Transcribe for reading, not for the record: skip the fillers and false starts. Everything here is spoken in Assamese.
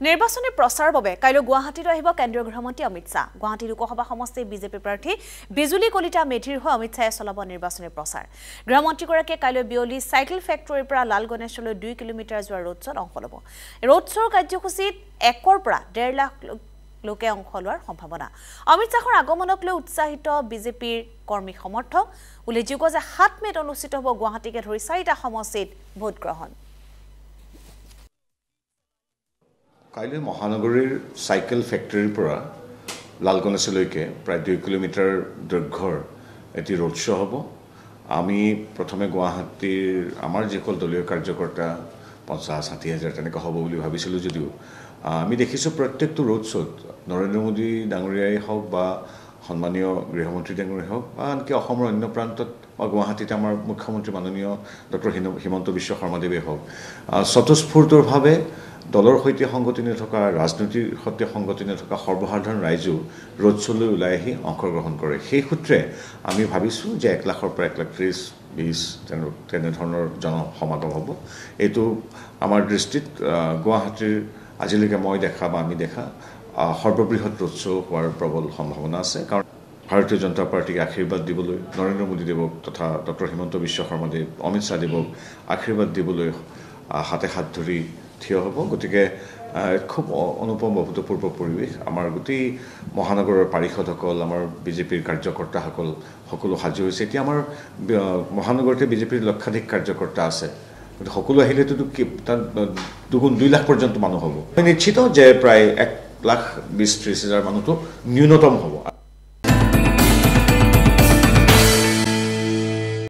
নিৰ্বাচনী প্ৰচাৰৰ বাবে কাইলৈ গুৱাহাটীলৈ আহিব কেন্দ্ৰীয় গৃহমন্ত্ৰী অমিত শাহ। গুৱাহাটী লোকসভা সমষ্টিৰ বিজেপি প্ৰাৰ্থী বিজুলী কলিতা মেধিৰ হৈ অমিত শাহে চলাব নিৰ্বাচনী প্ৰচাৰ। গৃহমন্ত্ৰীগৰাকীয়ে কাইলৈ বিয়লি চাইকেল ফেক্টৰীৰ পৰা লাল গণেশলৈ 2 কিলোমিটাৰ যোৱা ৰোড শ্ব'ত অংশ ল'ব। ৰোড শ্ব'ৰ কাৰ্যসূচীত 1 পৰা 1.5 লাখ লোকে অংশ লোৱাৰ সম্ভাৱনা। অমিত শাহৰ আগমনক লৈ উৎসাহিত বিজেপিৰ কৰ্মী সমৰ্থক। উল্লেখযোগ্য যে 7 মেত অনুষ্ঠিত হ'ব গুৱাহাটীকে ধৰি 4টা সমষ্টিত ভোটগ্ৰহণ। কাইলৈ মহানগৰীৰ চাইকেল ফেক্টৰীৰ পৰা লাল গণেশলৈকে প্ৰায় 2 কিলোমিটাৰ দৈৰ্ঘ্যৰ এটি ৰোড শ্ব' হ'ব। আমি প্ৰথমে গুৱাহাটীৰ আমাৰ যিসকল দলীয় কাৰ্যকৰ্তা 50-60 হাজাৰ তেনেকুৱা হ'ব বুলি ভাবিছিলোঁ যদিও আমি দেখিছোঁ প্ৰত্যেকটো ৰোড শ্ব'ত নৰেন্দ্ৰ মোদী ডাঙৰীয়াই হওক বা সন্মানীয় গৃহমন্ত্ৰী ডাঙৰীয়াই হওক বা আনকি অসমৰ অন্য প্ৰান্তত বা গুৱাহাটীত আমাৰ মুখ্যমন্ত্ৰী মাননীয় ডক্টৰ হিমন্ত বিশ্ব শৰ্মাদেৱে হওক স্বতঃস্ফূৰ্তভাৱে দলৰ সৈতে সংগতি নথকা ৰাজনীতিৰ সৈতে সংগতি নথকা সৰ্বসাধাৰণ ৰাইজেও ৰোড শ্ব'লৈ ওলাই আহি অংশগ্ৰহণ কৰে। সেই সূত্ৰে আমি ভাবিছোঁ যে 1 লাখৰ পৰা 1,30,20 তেনেধৰণৰ জনসমাগম হ'ব। এইটো আমাৰ দৃষ্টিত গুৱাহাটীৰ আজিলৈকে মই দেখা বা আমি দেখা সৰ্ববৃহৎ ৰোড শ্ব' হোৱাৰ প্ৰবল সম্ভাৱনা আছে। কাৰণ ভাৰতীয় জনতা পাৰ্টীক আশীৰ্বাদ দিবলৈ নৰেন্দ্ৰ মোদীদেৱক তথা ডক্টৰ হিমন্ত বিশ্ব শৰ্মাদেৱ অমিত শ্বাহদেৱক আশীৰ্বাদ দিবলৈ হাতে হাত ধৰি থিয় হ'ব। গতিকে খুব অনুপম অভূতপূৰ্ব পৰিৱেশ। আমাৰ গোটেই মহানগৰৰ পাৰিষদসকল আমাৰ বিজেপিৰ কাৰ্যকৰ্তাসকল সকলো সাজু হৈছে। এতিয়া আমাৰ মহানগৰতে বিজেপিৰ লক্ষাধিক কাৰ্যকৰ্তা আছে। গতিকে সকলো আহিলেতো তাত 2 লাখ পৰ্যন্ত মানুহ হ'ব। নিশ্চিত যে প্ৰায় 1,20,30,000 মানুহটো ন্যূনতম হ'ব।